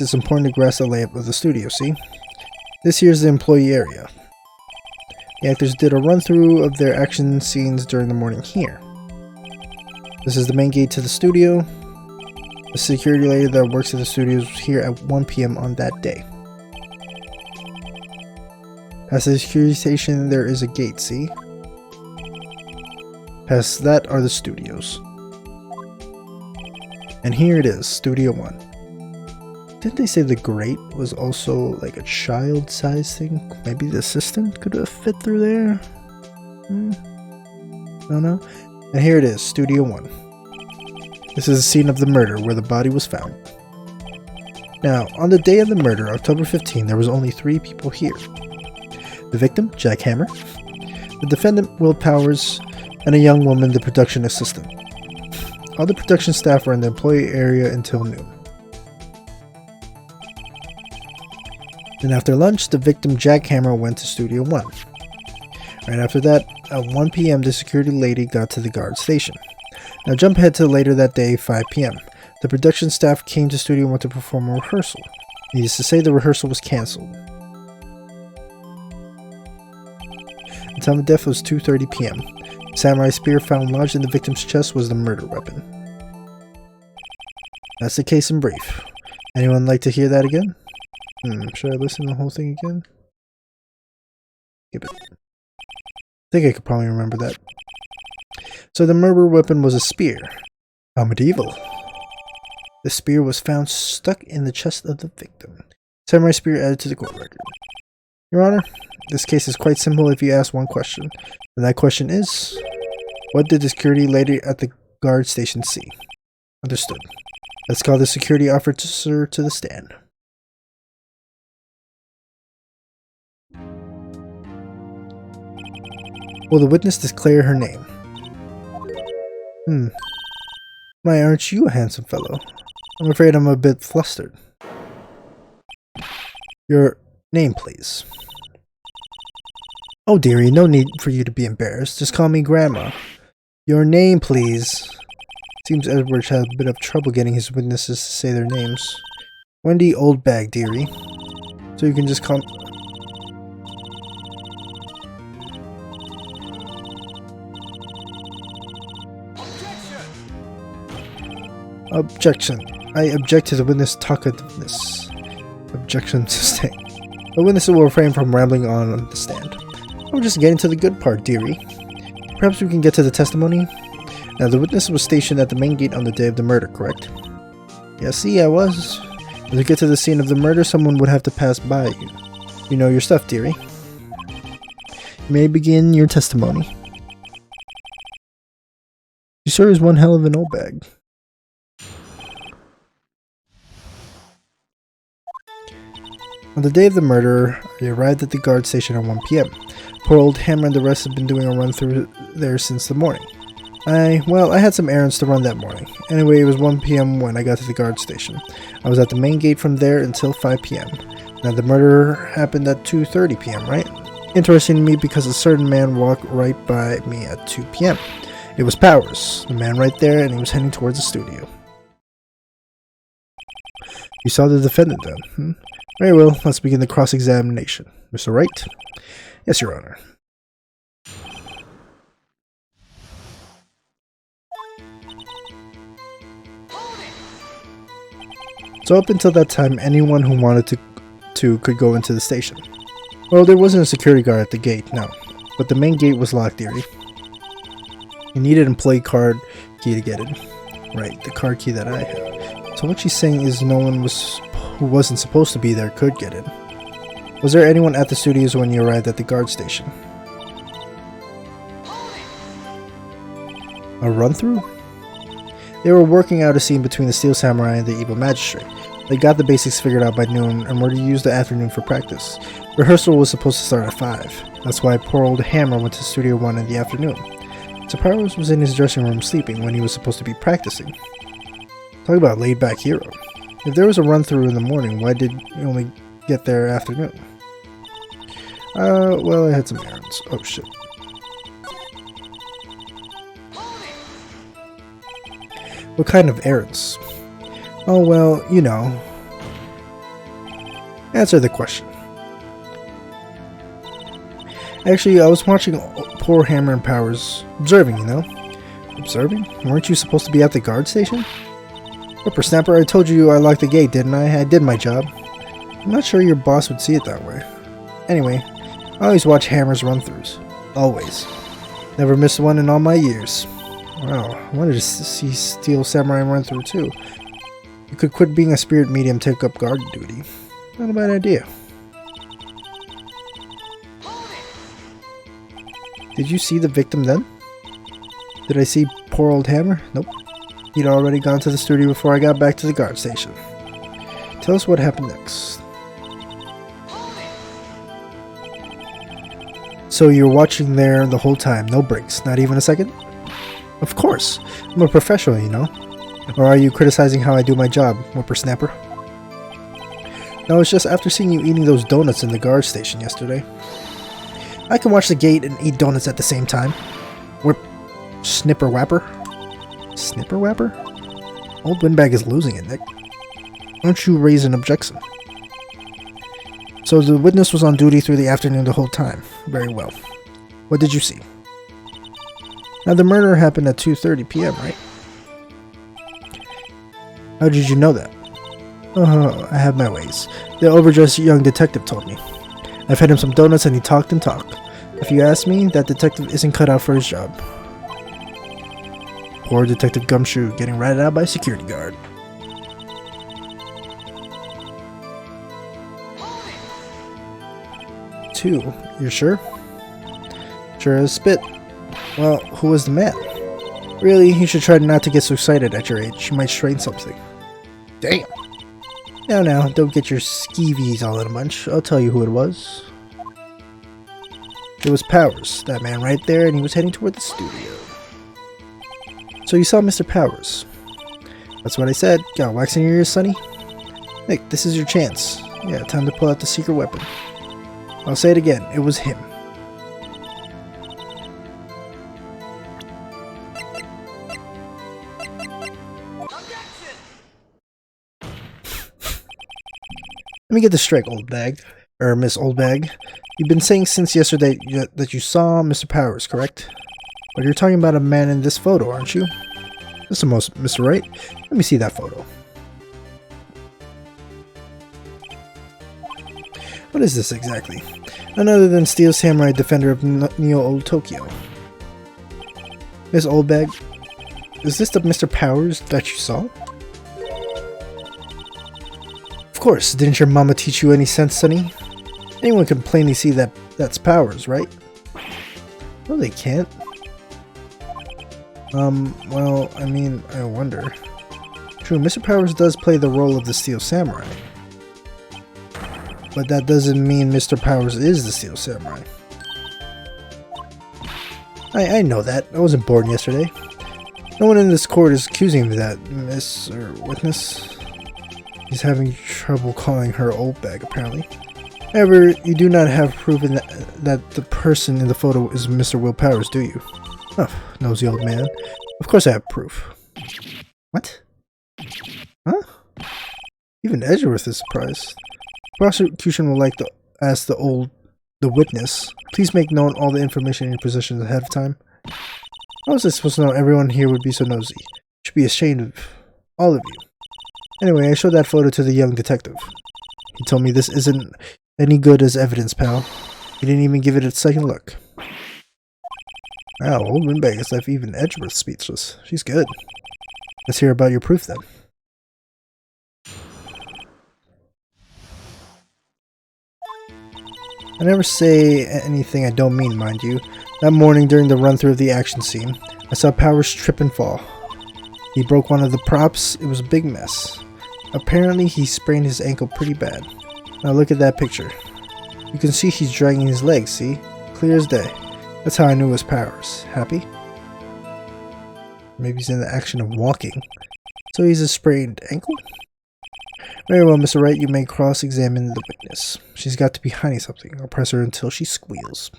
It's important to grasp the layout of the studio, see? This here is the employee area. The actors did a run-through of their action scenes during the morning here. This is the main gate to the studio. The security lady that works at the studio was here at 1 p.m. on that day. Past the security station, there is a gate, see? Past that are the studios. And here it is, Studio 1. Didn't they say the grate was also like a child-sized thing? Maybe the assistant could have fit through there? I don't know. And here it is, Studio 1. This is the scene of the murder where the body was found. Now, on the day of the murder, October 15, there was only 3 people here. The victim, Jack Hammer, the defendant, Will Powers, and a young woman, the production assistant. All the production staff were in the employee area until noon. Then after lunch, the victim, Jack Hammer, went to Studio 1. Right after that, at 1 p.m., the security lady got to the guard station. Now jump ahead to later that day, 5 p.m. The production staff came to Studio 1 to perform a rehearsal. Needless to say, the rehearsal was cancelled. The time of death was 2:30 p.m. The samurai spear found lodged in the victim's chest was the murder weapon. That's the case in brief. Anyone like to hear that again? Should I listen to the whole thing again? Skip it. I think I could probably remember that. So the murder weapon was a spear. How medieval. The spear was found stuck in the chest of the victim. Samurai spear added to the court record. Your Honor, this case is quite simple if you ask one question. And that question is, what did the security lady at the guard station see? Understood. Let's call the security officer to the stand. Will the witness declare her name? Why, aren't you a handsome fellow? I'm afraid I'm a bit flustered. Your name, please. Oh, dearie, no need for you to be embarrassed. Just call me Grandma. Your name, please. Seems Edward had a bit of trouble getting his witnesses to say their names. Wendy Oldbag, dearie. So you can just call... Objection. I object to the witness talkativeness. Objection sustained. The witness will refrain from rambling on the stand. I'm just getting to the good part, dearie. Perhaps we can get to the testimony? Now, the witness was stationed at the main gate on the day of the murder, correct? Yeah, see, I was. As we get to the scene of the murder, someone would have to pass by you. You know your stuff, dearie. You may begin your testimony. You sure is one hell of an old bag. On the day of the murder, I arrived at the guard station at 1 p.m. Poor old Hammer and the rest have been doing a run through there since the morning. I had some errands to run that morning. Anyway, it was 1 p.m. when I got to the guard station. I was at the main gate from there until 5 p.m. Now the murder happened at 2:30 p.m., right? Interesting to me because a certain man walked right by me at 2 p.m. It was Powers, the man right there, and he was heading towards the studio. You saw the defendant then? Very well, let's begin the cross-examination. Mr. Wright? Yes, Your Honor. So up until that time, anyone who wanted to could go into the station. Well, there wasn't a security guard at the gate, no. But the main gate was locked, dearie. You needed an employee card key to get in. Right, the card key that I had. So what she's saying is no one who wasn't supposed to be there could get in. Was there anyone at the studios when you arrived at the guard station? A run-through? They were working out a scene between the Steel Samurai and the Evil Magistrate. They got the basics figured out by noon and were to use the afternoon for practice. Rehearsal was supposed to start at 5. That's why poor old Hammer went to Studio 1 in the afternoon. So Powers was in his dressing room sleeping when he was supposed to be practicing. Talk about a laid-back hero. If there was a run-through in the morning, why did you only get there afternoon? Well, I had some errands. Oh, shit. What kind of errands? Oh, well, you know. Answer the question. Actually, I was watching poor Hammer and Powers. Observing, you know? Observing? Weren't you supposed to be at the guard station? Whippersnapper, I told you I locked the gate, didn't I? I did my job. I'm not sure your boss would see it that way. Anyway, I always watch Hammer's run-throughs. Always. Never missed one in all my years. Wow, I wanted to see Steel Samurai run through too. You could quit being a spirit medium, take up guard duty. Not a bad idea. Did you see the victim then? Did I see poor old Hammer? Nope. He'd already gone to the studio before I got back to the guard station. Tell us what happened next. So you're watching there the whole time, no breaks, not even a second? Of course. I'm a professional, you know. Or are you criticizing how I do my job, whippersnapper? No, it's just after seeing you eating those donuts in the guard station yesterday. I can watch the gate and eat donuts at the same time. Snipper whapper? Snipper whapper? Old Windbag is losing it, Nick. Why don't you raise an objection? So the witness was on duty through the afternoon the whole time. Very well. What did you see? Now the murder happened at 2:30 p.m., right? How did you know that? Oh, I have my ways. The overdressed young detective told me. I've fed him some donuts and he talked and talked. If you ask me, that detective isn't cut out for his job. Poor Detective Gumshoe getting ratted out by a security guard. Two. You're sure? Sure as spit. Well, who was the man? Really, you should try not to get so excited at your age. You might strain something. Damn. Now, don't get your skeevies all in a bunch. I'll tell you who it was. It was Powers, that man right there, and he was heading toward the studio. So you saw Mr. Powers. That's what I said. Got wax in your ears, sonny? Nick, this is your chance. Yeah, time to pull out the secret weapon. I'll say it again. It was him. Let me get this straight, Oldbag. Miss Oldbag. You've been saying since yesterday that you saw Mr. Powers, correct? But you're talking about a man in this photo, aren't you? This is the most Mr. Wright. Let me see that photo. What is this exactly? None other than Steel Samurai, defender of Neo Old Tokyo. Miss Oldbag, is this the Mr. Powers that you saw? Of course, didn't your mama teach you any sense, sonny? Anyone can plainly see that that's Powers, right? No, they can't. Well, I mean, I wonder. True, Mr. Powers does play the role of the Steel Samurai. But that doesn't mean Mr. Powers is the Steel Samurai. I know that. I wasn't born yesterday. No one in this court is accusing me of that, Miss or Witness. He's having trouble calling her Oldbag, apparently. However, you do not have proven that the person in the photo is Mr. Will Powers, do you? Oh, nosy old man. Of course I have proof. What? Huh? Even Edgeworth is surprised. Prosecution will like to ask the witness, please make known all the information in your possession ahead of time. How was I supposed to know everyone here would be so nosy? You should be ashamed of all of you. Anyway, I showed that photo to the young detective. He told me this isn't any good as evidence, pal. He didn't even give it a second look. Wow, old Windbag has left even Edgeworth speechless. She's good. Let's hear about your proof then. I never say anything I don't mean, mind you. That morning during the run-through of the action scene, I saw Powers trip and fall. He broke one of the props. It was a big mess. Apparently, he sprained his ankle pretty bad. Now look at that picture. You can see he's dragging his legs, see? Clear as day. That's how I knew it was Powers. Happy? Maybe he's in the action of walking. So he's a sprained ankle? Very well, Mr. Wright, you may cross-examine the witness. She's got to be hiding something. I'll press her until she squeals.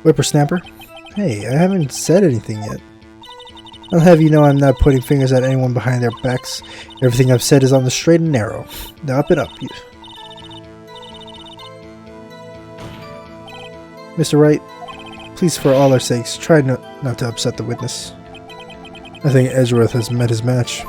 Whippersnapper? Hey, I haven't said anything yet. I'll have you know I'm not pointing fingers at anyone behind their backs. Everything I've said is on the straight and narrow. Now up and up. Mr. Wright, please for all our sakes, try not to upset the witness. I think Edgeworth has met his match.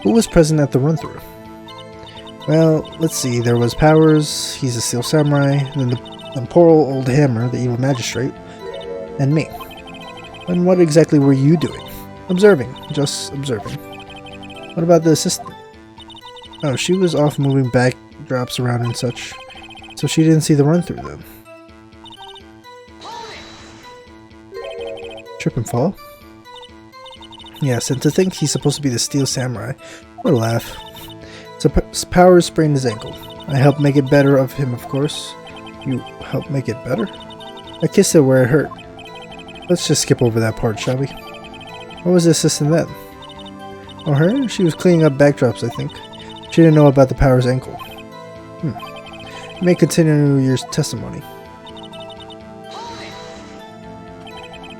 Who was present at the run-through? Well, let's see. There was Powers, he's a Steel Samurai, and then the poor old Hammer, the evil magistrate, and me. And what exactly were you doing? Observing. Just observing. What about the assistant? Oh, she was off moving backdrops around and such. So she didn't see the run-through then. Trip and fall? Yes, and to think he's supposed to be the Steel Samurai. What a laugh. So Powers sprained his ankle. I helped make it better of him, of course. You helped make it better? I kissed it where it hurt. Let's just skip over that part, shall we? What was the assistant then? Oh, her? She was cleaning up backdrops, I think. She didn't know about the Powers ankle. You may continue your testimony.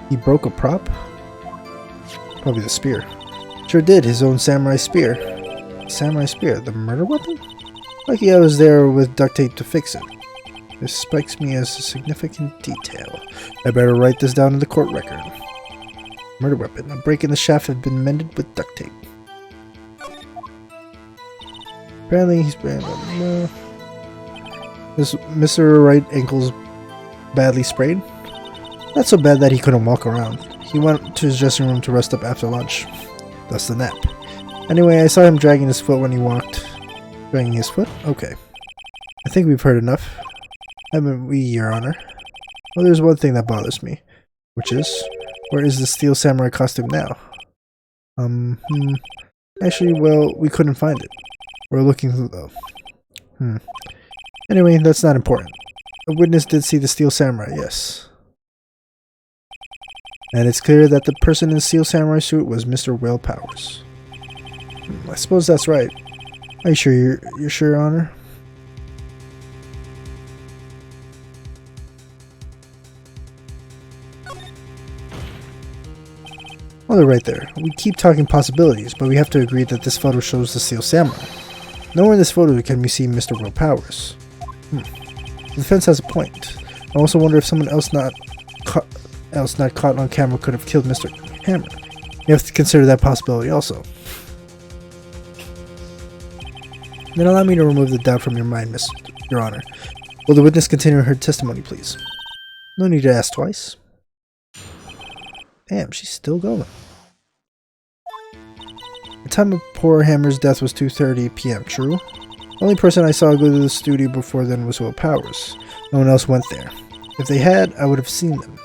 He broke a prop? Probably the spear. Sure did, his own samurai spear. Samurai spear? The murder weapon? Lucky I was there with duct tape to fix it. This strikes me as a significant detail. I better write this down in the court record. Murder weapon. A break in the shaft had been mended with duct tape. Apparently he's been... This Mr. Wright ankle's badly sprained? Not so bad that he couldn't walk around. He went to his dressing room to rest up after lunch. Thus the nap. Anyway, I saw him dragging his foot when he walked. Dragging his foot? Okay. I think we've heard enough. Haven't we, Your Honor? Well, there's one thing that bothers me. Which is? Where is the Steel Samurai costume now? Actually, well, we couldn't find it. We're looking through though. Anyway, that's not important. A witness did see the Steel Samurai, yes. And it's clear that the person in the Steel Samurai suit was Mr. Will Powers. I suppose that's right. Are you sure you're sure, Your Honor? Well, they're right there. We keep talking possibilities, but we have to agree that this photo shows the Steel Samurai. Nowhere in this photo can we see Mr. Will Powers. The defense has a point. I also wonder if someone else not caught on camera could have killed Mr. Hammer. You have to consider that possibility also. Then allow me to remove the doubt from your mind, Your Honor. Will the witness continue her testimony, please? No need to ask twice. Damn, she's still going. The time of poor Hammer's death was 2:30 p.m., true? The only person I saw go to the studio before then was Will Powers. No one else went there. If they had, I would have seen them.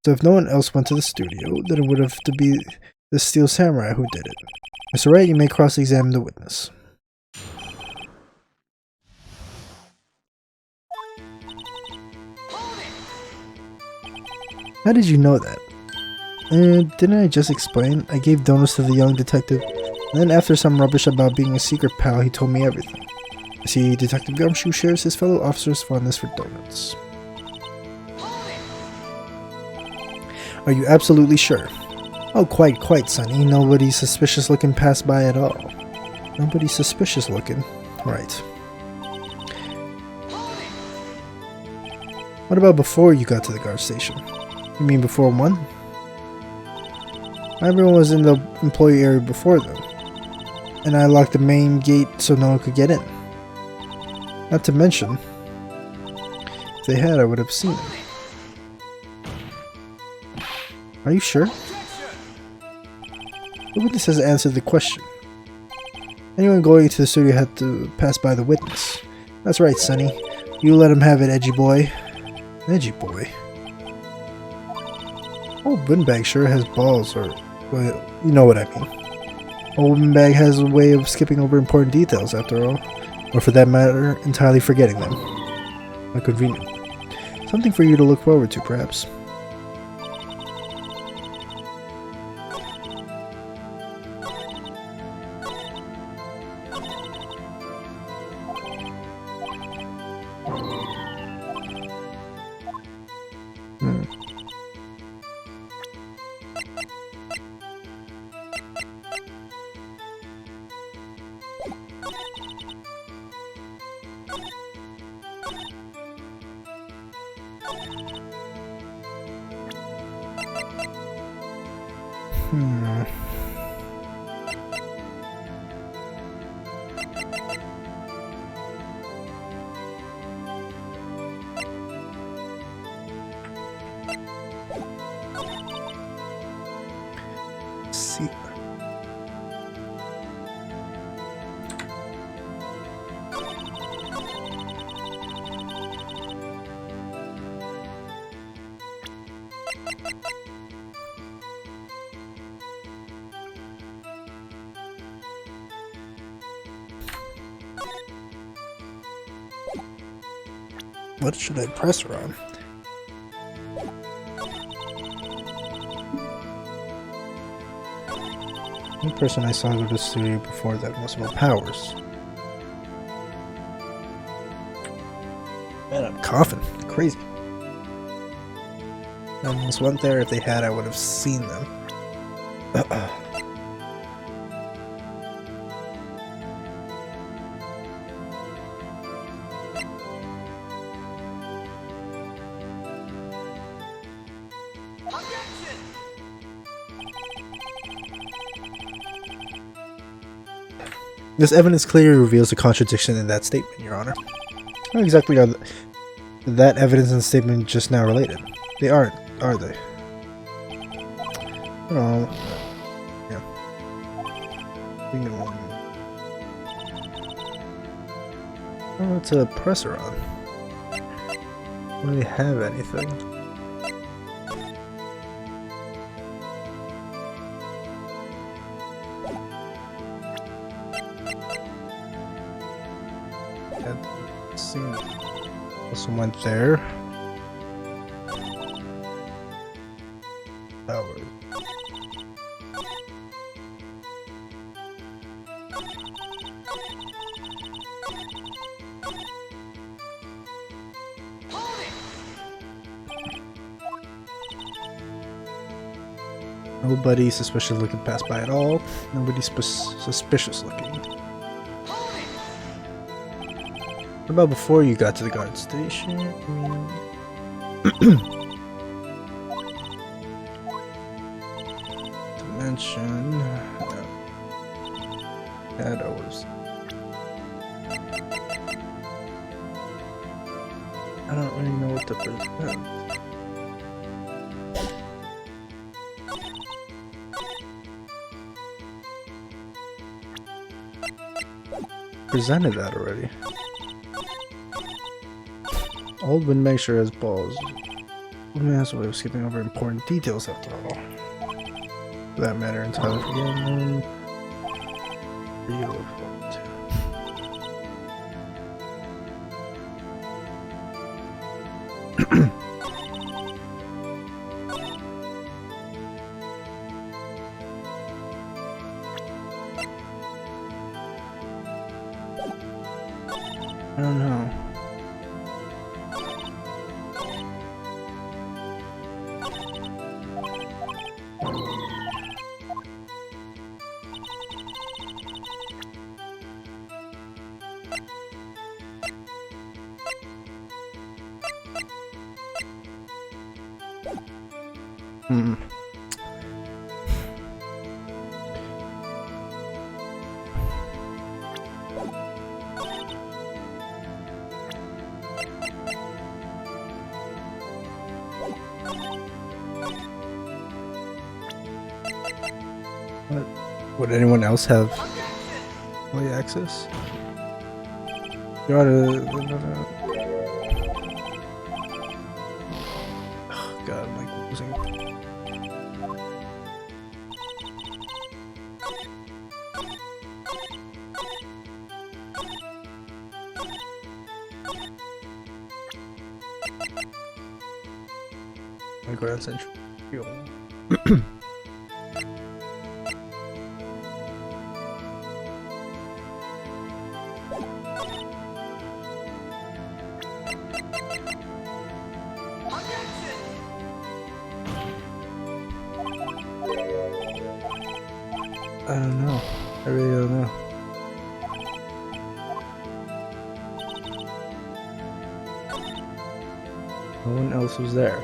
So if no one else went to the studio, then it would have to be the Steel Samurai who did it. Mr. Wright, you may cross-examine the witness. How did you know that? Didn't I just explain? I gave donuts to the young detective, and then after some rubbish about being a secret pal, he told me everything. I see Detective Gumshoe shares his fellow officers' fondness for donuts. Are you absolutely sure? Oh, quite, Sonny. Nobody suspicious looking passed by at all. Nobody suspicious looking? Right. What about before you got to the guard station? You mean before 1? Everyone was in the employee area before them. And I locked the main gate so no one could get in. Not to mention, if they had, I would have seen them. Are you sure? The witness has answered the question. Anyone going into the studio had to pass by the witness. That's right, Sonny. You let him have it, edgy boy. Edgy boy? Old Windbag sure has balls, or... well, you know what I mean. Old Windbag has a way of skipping over important details, after all. Or for that matter, entirely forgetting them. How convenient. Something for you to look forward to, perhaps. See. What should I press her on? One person I saw go to the studio before that was about powers. Man, I'm coughing. Crazy. I almost went there. If they had, I would have seen them. This evidence clearly reveals a contradiction in that statement, Your Honor. How exactly are that evidence and statement just now related? They aren't, are they? Oh, yeah. Oh, it's a presser on. I don't really have anything. Also went there. Power. Nobody suspicious looking passed by at all. Nobody suspicious looking. What about before you got to the guard station? Dimension. Shadows. I don't really know what to present. Presented that already. Oldbag makes sure has balls. Oldman has a way of skipping over important details after all. For that matter, entirely forgetting them. I don't know. Would anyone else have early access? You ought to. Oh god, I'm like losing. My Grand Central. I don't know. I really don't know. No one else was there.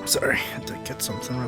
Sorry, had to get something.